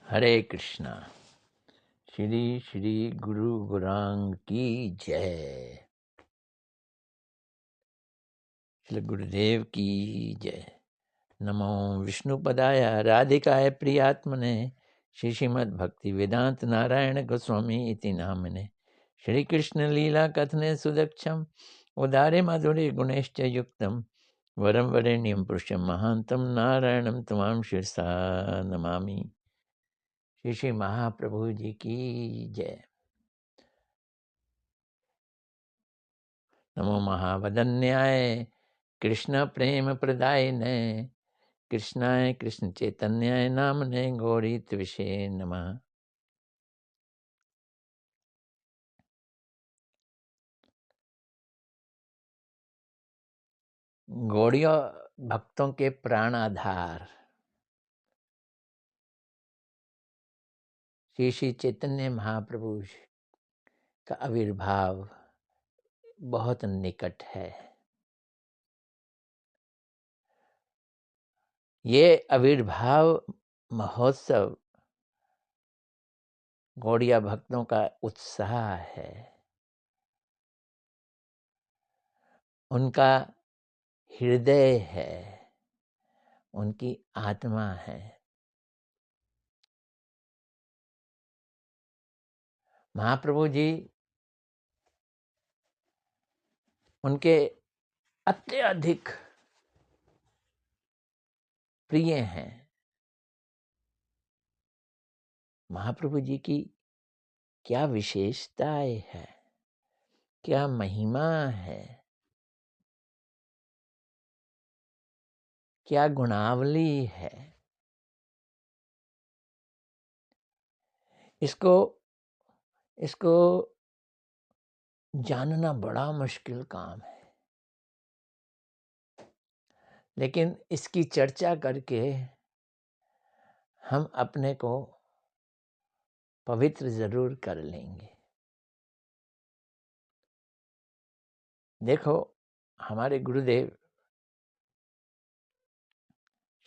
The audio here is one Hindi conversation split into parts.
हरे कृष्णा। श्री श्री गुरु गौरांग की जय। श्री गुरुदेव की जय। नमो विष्णुपदाय राधिकाय प्रियात्मने श्री श्रीमद् भक्ति वेदांत नारायण गोस्वामी इति नामने। श्री कृष्ण लीला कथने सुदक्षम उदारे माधुर्य गुणैश्च युक्तम वरम वरेण्यं पुरुषं महांतं नारायणं तमाम शिरसा नमामि। श्री श्री महाप्रभु जी की जय। नमो महावदन्याय कृष्ण प्रेम प्रदायिने कृष्णाय कृष्ण चैतन्याय नामने गौरी विषे नमः। गौड़िया भक्तों के प्राण आधार श्री श्री चैतन्य महाप्रभु का आविर्भाव बहुत निकट है। ये आविर्भाव महोत्सव गौड़िया भक्तों का उत्साह है, उनका हृदय है, उनकी आत्मा है। महाप्रभु जी उनके अत्यधिक प्रिय हैं। महाप्रभु जी की क्या विशेषताएं है, क्या महिमा है, क्या गुणावली है, इसको इसको जानना बड़ा मुश्किल काम है। लेकिन इसकी चर्चा करके हम अपने को पवित्र जरूर कर लेंगे। देखो, हमारे गुरुदेव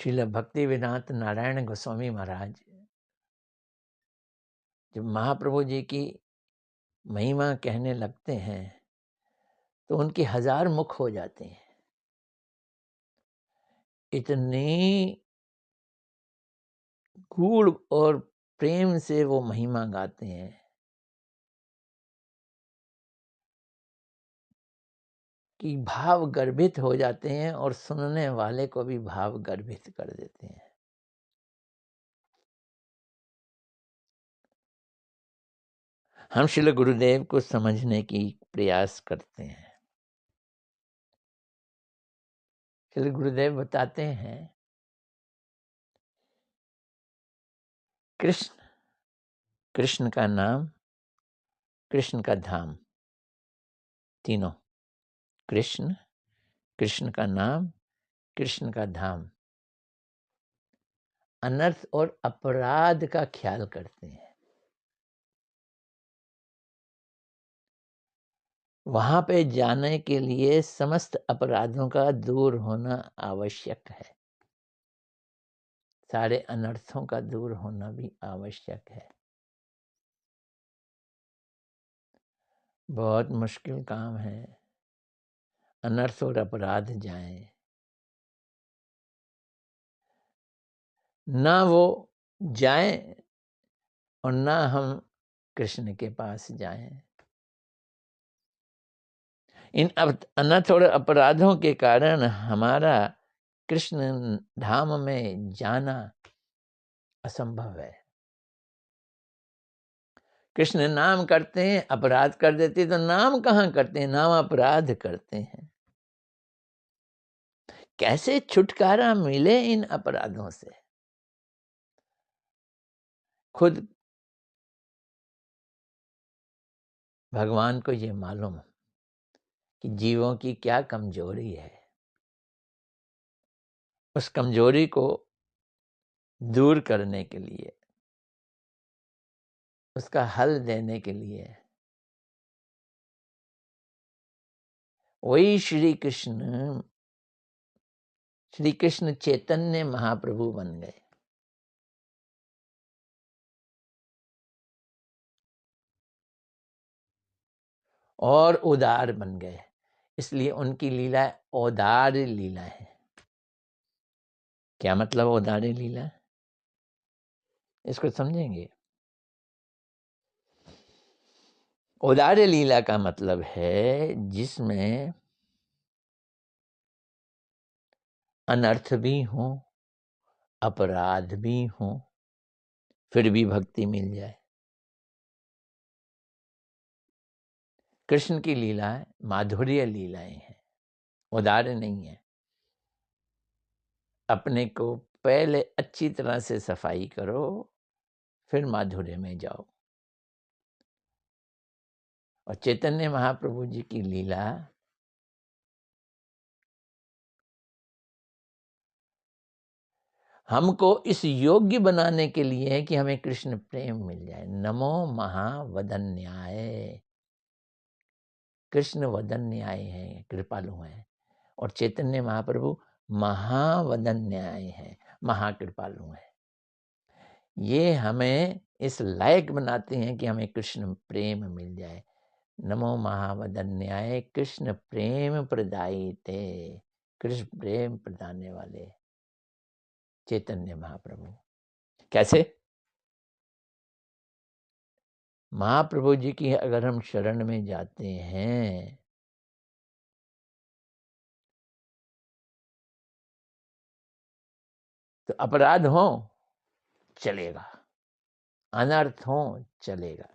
श्रील भक्ति वेदांत नारायण गोस्वामी महाराज जब महाप्रभु जी की महिमा कहने लगते हैं तो उनके 1000 मुख हो जाते हैं। इतनी गूढ़ और प्रेम से वो महिमा गाते हैं कि भाव गर्भित हो जाते हैं और सुनने वाले को भी भाव गर्भित कर देते हैं। हम श्री गुरुदेव को समझने की प्रयास करते हैं। श्री गुरुदेव बताते हैं कृष्ण, कृष्ण का नाम, कृष्ण का धाम, तीनों। कृष्ण, कृष्ण का नाम, कृष्ण का धाम अनर्थ और अपराध का ख्याल करते हैं। वहां पे जाने के लिए समस्त अपराधों का दूर होना आवश्यक है, सारे अनर्थों का दूर होना भी आवश्यक है। बहुत मुश्किल काम है, अनर्थ और अपराध जाएं, ना वो जाएं और ना हम कृष्ण के पास जाएं। इन अनर्थ और अपराधों के कारण हमारा कृष्ण धाम में जाना असंभव है। कृष्ण नाम करते हैं, अपराध कर देते, तो नाम कहाँ करते हैं, नाम अपराध करते हैं। कैसे छुटकारा मिले इन अपराधों से? खुद भगवान को ये मालूम कि जीवों की क्या कमजोरी है। उस कमजोरी को दूर करने के लिए, उसका हल देने के लिए वही श्री कृष्ण चैतन्य महाप्रभु बन गए। और उदार बन गए, इसलिए उनकी लीला औदार लीला है। क्या मतलब औदार लीला? इसको समझेंगे। औदार लीला का मतलब है जिसमें अनर्थ भी हो, अपराध भी हो, फिर भी भक्ति मिल जाए। कृष्ण की लीलाएं माधुर्य लीलाएं हैं, उदार नहीं है। अपने को पहले अच्छी तरह से सफाई करो, फिर माधुर्य में जाओ। और चैतन्य महाप्रभु जी की लीला हमको इस योग्य बनाने के लिए है कि हमें कृष्ण प्रेम मिल जाए। नमो महावदन्याय। कृष्ण वदन्याय है, कृपालु है, और चैतन्य महाप्रभु महावदन्याय है, महाकृपालु है। ये हमें इस लायक बनाते हैं कि हमें कृष्ण प्रेम मिल जाए। नमो महावदन्याय कृष्ण प्रेम प्रदायिते। कृष्ण प्रेम प्रदाने वाले चैतन्य महाप्रभु। कैसे? महाप्रभु जी की अगर हम शरण में जाते हैं तो अपराध हो चलेगा, अनर्थ हो चलेगा।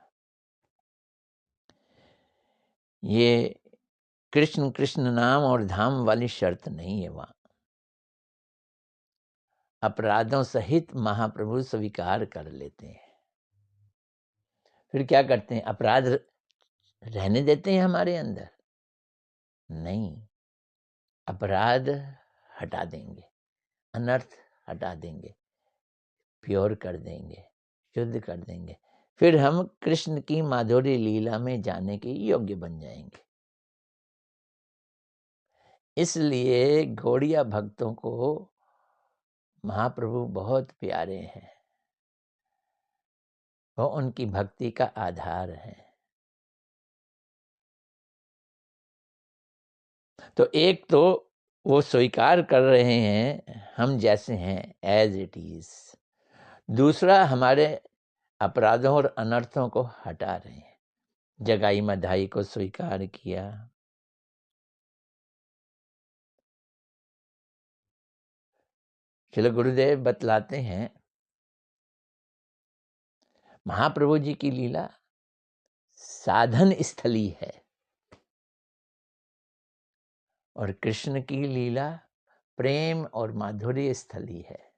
ये कृष्ण कृष्ण नाम और धाम वाली शर्त नहीं है। वहां अपराधों सहित महाप्रभु स्वीकार कर लेते हैं। फिर क्या करते हैं? अपराध रहने देते हैं हमारे अंदर? नहीं, अपराध हटा देंगे, अनर्थ हटा देंगे, प्योर कर देंगे, शुद्ध कर देंगे। फिर हम कृष्ण की माधुर्य लीला में जाने के योग्य बन जाएंगे। इसलिए गौड़िया भक्तों को महाप्रभु बहुत प्यारे हैं, वो उनकी भक्ति का आधार है। तो एक तो वो स्वीकार कर रहे हैं हम जैसे हैं एज इट इज, दूसरा हमारे अपराधों और अनर्थों को हटा रहे हैं। जगाई मधाई को स्वीकार किया, श्रील गुरुदेव बतलाते हैं महाप्रभु जी की लीला साधन स्थली है और कृष्ण की लीला प्रेम और माधुर्य स्थली है।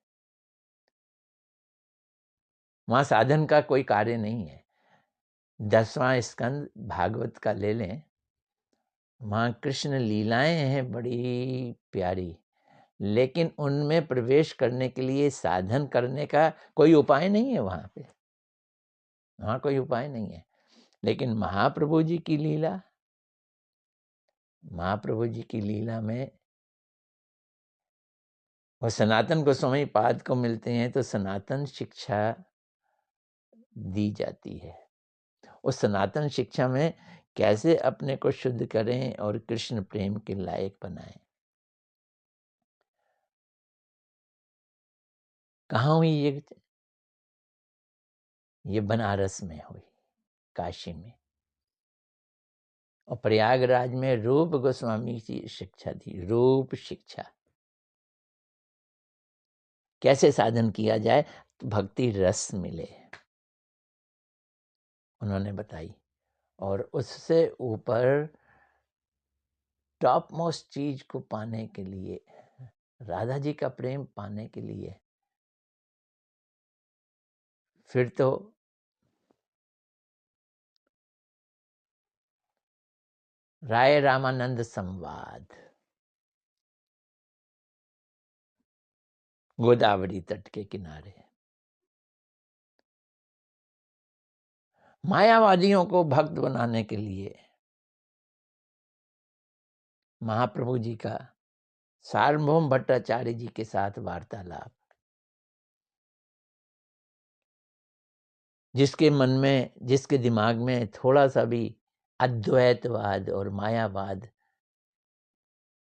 वहां साधन का कोई कार्य नहीं है। 10वां स्कंद भागवत का ले लें, वहां कृष्ण लीलाएं हैं बड़ी प्यारी, लेकिन उनमें प्रवेश करने के लिए साधन करने का कोई उपाय नहीं है। वहां कोई उपाय नहीं है। लेकिन महाप्रभु जी की लीला, महाप्रभु जी की लीला में वो सनातन गोस्वामी पाद को मिलते हैं तो सनातन शिक्षा दी जाती है। उस सनातन शिक्षा में कैसे अपने को शुद्ध करें और कृष्ण प्रेम के लायक बनाएं। कहाँ हुई ये बनारस में हुई, काशी में, और प्रयागराज में रूप गोस्वामी की शिक्षा थी। रूप शिक्षा कैसे साधन किया जाए तो भक्ति रस मिले, उन्होंने बताई। और उससे ऊपर टॉप मोस्ट चीज को पाने के लिए, राधा जी का प्रेम पाने के लिए, फिर तो राय रामानंद संवाद, गोदावरी तट के किनारे। मायावादियों को भक्त बनाने के लिए महाप्रभु जी का सार्वभौम भट्टाचार्य जी के साथ वार्तालाप, जिसके मन में, जिसके दिमाग में थोड़ा सा भी अद्वैतवाद और मायावाद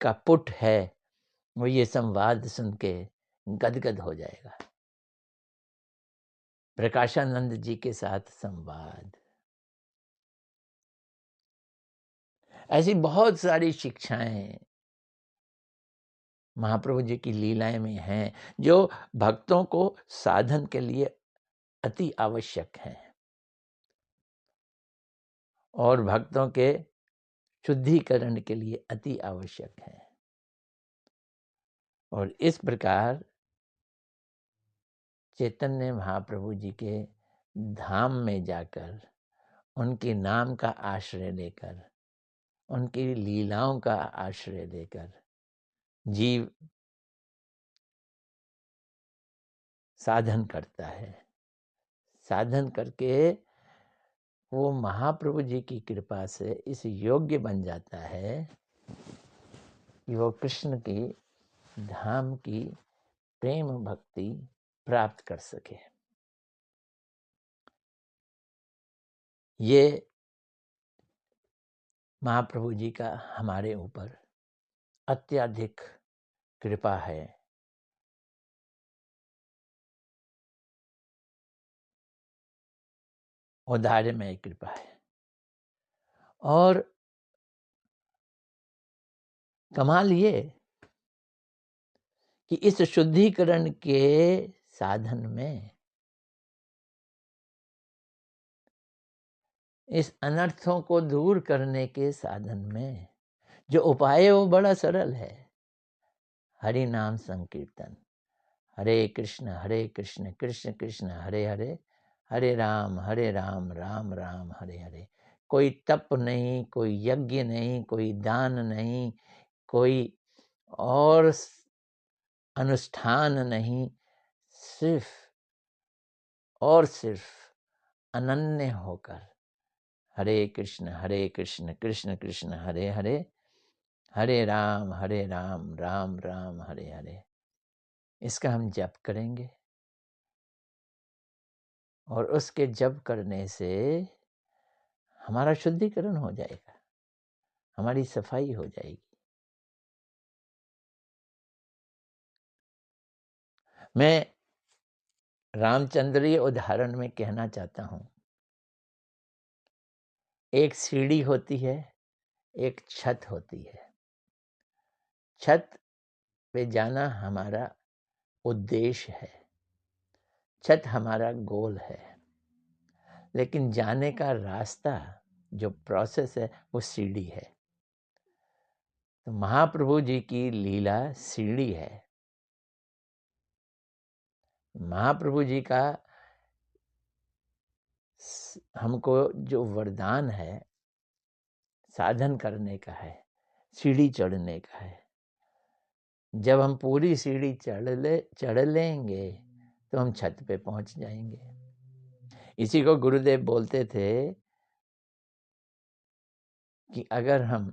का पुट है, वो ये संवाद सुन के गदगद हो जाएगा। प्रकाशानंद जी के साथ संवाद, ऐसी बहुत सारी शिक्षाएं महाप्रभु जी की लीलाएं में हैं जो भक्तों को साधन के लिए अति आवश्यक हैं और भक्तों के शुद्धिकरण के लिए अति आवश्यक हैं। और इस प्रकार चैतन्य महाप्रभु जी के धाम में जाकर उनके नाम का आश्रय लेकर, उनकी लीलाओं का आश्रय लेकर जीव साधन करता है। साधन करके वो महाप्रभु जी की कृपा से इस योग्य बन जाता है कि वो कृष्ण की धाम की प्रेम भक्ति प्राप्त कर सके। ये महाप्रभु जी का हमारे ऊपर अत्यधिक कृपा है। औदार्यमय कृपा है। और कमाल ये कि इस शुद्धिकरण के साधन में, इस अनर्थों को दूर करने के साधन में जो उपाय है वो बड़ा सरल है। हरि नाम संकीर्तन, हरे कृष्ण कृष्ण कृष्ण हरे हरे, हरे राम राम राम हरे हरे। कोई तप नहीं, कोई यज्ञ नहीं, कोई दान नहीं, कोई और अनुष्ठान नहीं, सिर्फ और सिर्फ अनन्य होकर हरे कृष्ण कृष्ण कृष्ण हरे हरे, हरे राम राम राम हरे हरे, इसका हम जप करेंगे। और उसके जप करने से हमारा शुद्धिकरण हो जाएगा, हमारी सफाई हो जाएगी। मैं रामचंद्रीय उदाहरण में कहना चाहता हूं, एक सीढ़ी होती है, एक छत होती है। छत पे जाना हमारा उद्देश्य है, छत हमारा गोल है, लेकिन जाने का रास्ता जो प्रोसेस है वो सीढ़ी है। तो महाप्रभु जी की लीला सीढ़ी है। महाप्रभु जी का हमको जो वरदान है साधन करने का है, सीढ़ी चढ़ने का है। जब हम पूरी सीढ़ी चढ़ लेंगे तो हम छत पे पहुंच जाएंगे। इसी को गुरुदेव बोलते थे कि अगर हम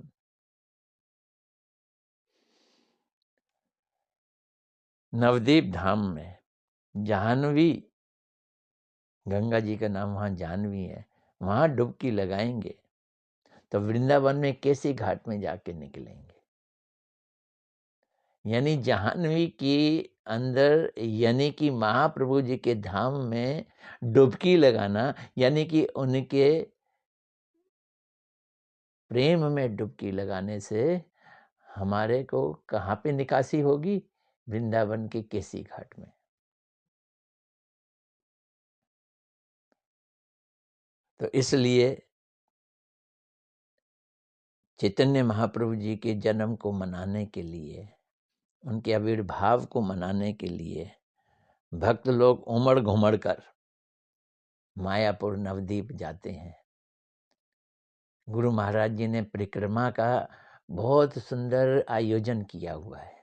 नवदीप धाम में जाह्नवी, गंगा जी का नाम वहाँ जाह्नवी है, वहाँ डुबकी लगाएंगे तो वृंदावन में केसी घाट में जाके निकलेंगे। यानी जाह्नवी के अंदर, यानी कि महाप्रभु जी के धाम में डुबकी लगाना, यानी कि उनके प्रेम में डुबकी लगाने से हमारे को कहाँ पे निकासी होगी? वृंदावन के केसी घाट में। तो इसलिए चैतन्य महाप्रभु जी के जन्म को मनाने के लिए, उनके आविर्भाव को मनाने के लिए भक्त लोग उमड़ घुमड़ कर मायापुर नवदीप जाते हैं। गुरु महाराज जी ने परिक्रमा का बहुत सुंदर आयोजन किया हुआ है।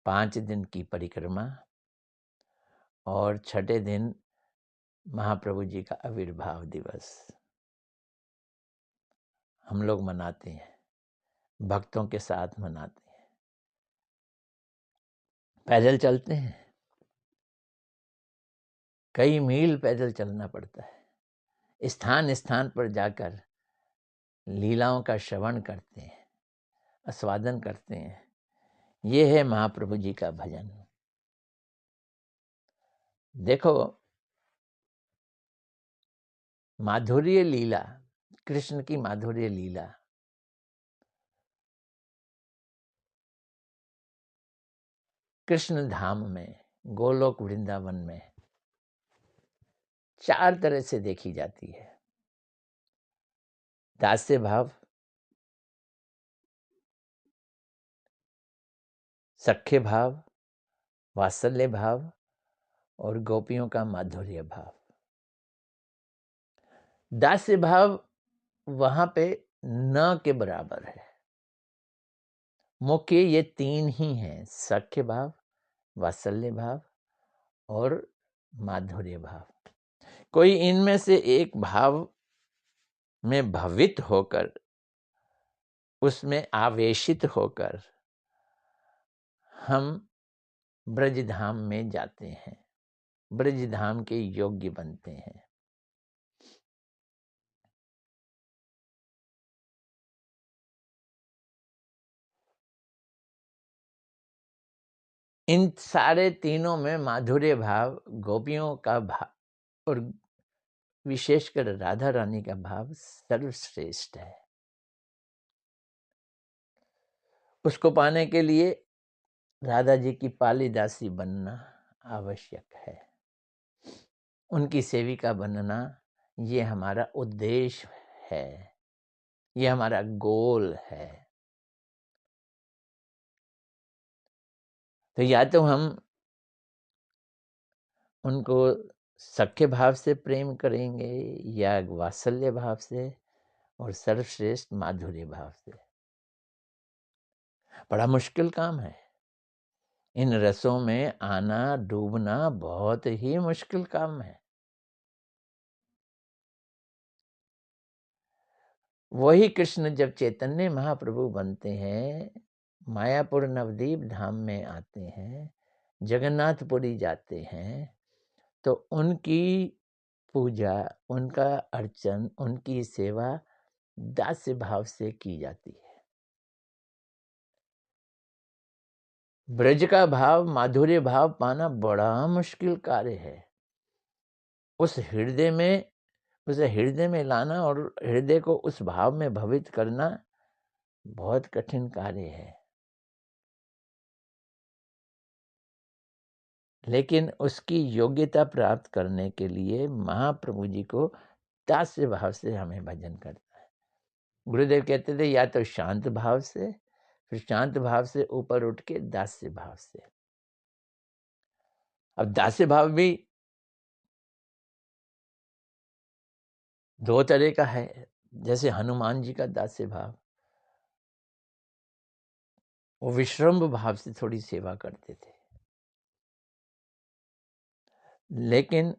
5 दिन की परिक्रमा और 6ठे दिन महाप्रभु जी का आविर्भाव दिवस हम लोग मनाते हैं, भक्तों के साथ मनाते हैं। पैदल चलते हैं, कई मील पैदल चलना पड़ता है। स्थान स्थान पर जाकर लीलाओं का श्रवण करते हैं, आस्वादन करते हैं। ये है महाप्रभु जी का भजन। देखो, माधुर्य लीला, कृष्ण की माधुर्य लीला कृष्ण धाम में, गोलोक वृंदावन में 4 तरह से देखी जाती है। दास्य भाव, सख्य भाव, वात्सल्य भाव और गोपियों का माधुर्य भाव। दास्य भाव वहां पे न के बराबर है। मुख्य ये 3 ही हैं, सख्य भाव, वात्सल्य भाव और माधुर्य भाव। कोई इनमें से एक भाव में भवित होकर, उसमें आवेशित होकर हम ब्रजधाम में जाते हैं, ब्रजधाम के योग्य बनते हैं। इन सारे तीनों में माधुर्य भाव, गोपियों का भाव और विशेषकर राधा रानी का भाव सर्वश्रेष्ठ है। उसको पाने के लिए राधा जी की पाली दासी बनना आवश्यक है। उनकी सेविका बनना ये हमारा उद्देश्य है, ये हमारा गोल है। तो या तो हम उनको सख्य भाव से प्रेम करेंगे या वात्सल्य भाव से और सर्वश्रेष्ठ माधुर्य भाव से। बड़ा मुश्किल काम है। इन रसों में आना, डूबना बहुत ही मुश्किल काम है। वही कृष्ण जब चैतन्य महाप्रभु बनते हैं, मायापुर नवदीप धाम में आते हैं, जगन्नाथपुरी जाते हैं, तो उनकी पूजा, उनका अर्चन, उनकी सेवा दास्य भाव से की जाती है। ब्रज का भाव, माधुर्य भाव पाना बड़ा मुश्किल कार्य है। उस हृदय में, उसे हृदय में लाना और हृदय को उस भाव में भवित करना बहुत कठिन कार्य है। लेकिन उसकी योग्यता प्राप्त करने के लिए महाप्रभु जी को दास्य भाव से हमें भजन करना है। गुरुदेव कहते थे या तो शांत भाव से, फिर शांत भाव से ऊपर उठ के दास्य भाव से। अब दास्य भाव भी 2 तरह का है। जैसे हनुमान जी का दास्य भाव, वो विश्रम्भ भाव से थोड़ी सेवा करते थे। लेकिन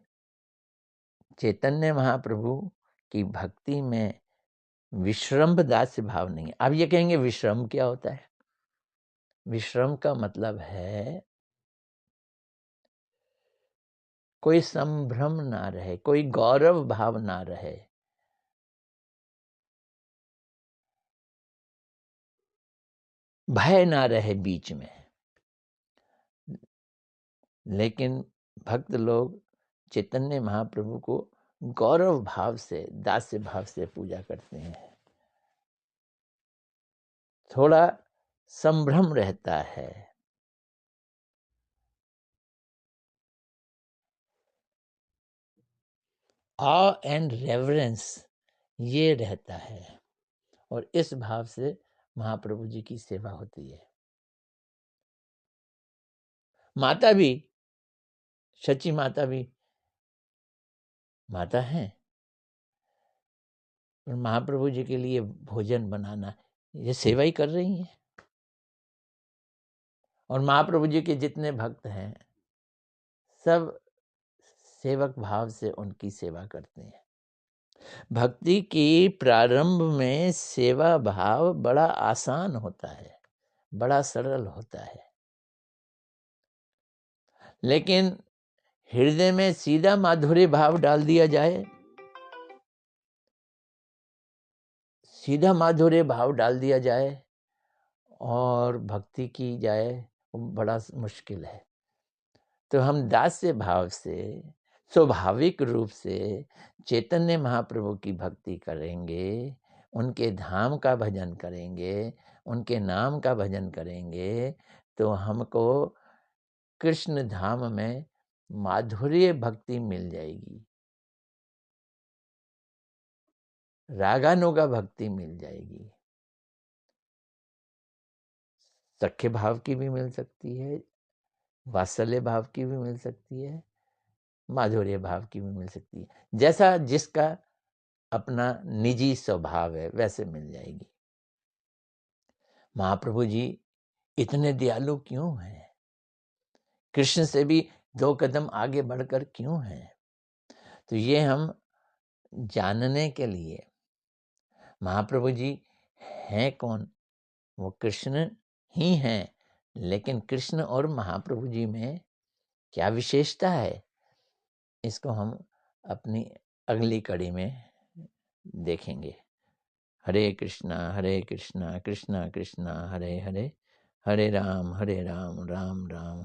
चैतन्य महाप्रभु की भक्ति में विश्रम्भ दास्य भाव नहीं है। अब ये कहेंगे विश्रम्भ क्या होता है? विश्रम का मतलब है कोई संभ्रम ना रहे, कोई गौरव भाव ना रहे, भय ना रहे बीच में। लेकिन भक्त लोग चैतन्य महाप्रभु को गौरव भाव से, दास्य भाव से पूजा करते हैं। थोड़ा संभ्रम रहता है। ऑ एंड रेवरेंस ये रहता है, और इस भाव से महाप्रभु जी की सेवा होती है। माता भी, सची माता भी माता है, और महाप्रभु जी के लिए भोजन बनाना ये सेवा ही कर रही हैं। और महाप्रभु जी के जितने भक्त हैं सब सेवक भाव से उनकी सेवा करते हैं। भक्ति की प्रारंभ में सेवा भाव बड़ा आसान होता है, बड़ा सरल होता है। लेकिन हृदय में सीधा माधुर्य भाव डाल दिया जाए सीधा माधुर्य भाव डाल दिया जाए और भक्ति की जाए, वो बड़ा मुश्किल है। तो हम दास्य भाव से, स्वाभाविक रूप से चैतन्य महाप्रभु की भक्ति करेंगे, उनके धाम का भजन करेंगे, उनके नाम का भजन करेंगे, तो हमको कृष्ण धाम में माधुर्य भक्ति मिल जाएगी, रागानुगा भक्ति मिल जाएगी। सख्य भाव की भी मिल सकती है, वात्सल्य भाव की भी मिल सकती है, माधुर्य भाव की भी मिल सकती है, जैसा जिसका अपना निजी स्वभाव है वैसे मिल जाएगी। महाप्रभु जी इतने दयालु क्यों हैं? कृष्ण से भी 2 कदम आगे बढ़कर क्यों हैं? तो ये हम जानने के लिए, महाप्रभु जी हैं कौन? वो कृष्ण ही हैं, लेकिन कृष्ण और महाप्रभु जी में क्या विशेषता है, इसको हम अपनी अगली कड़ी में देखेंगे। हरे कृष्णा कृष्णा कृष्णा हरे हरे, हरे राम राम राम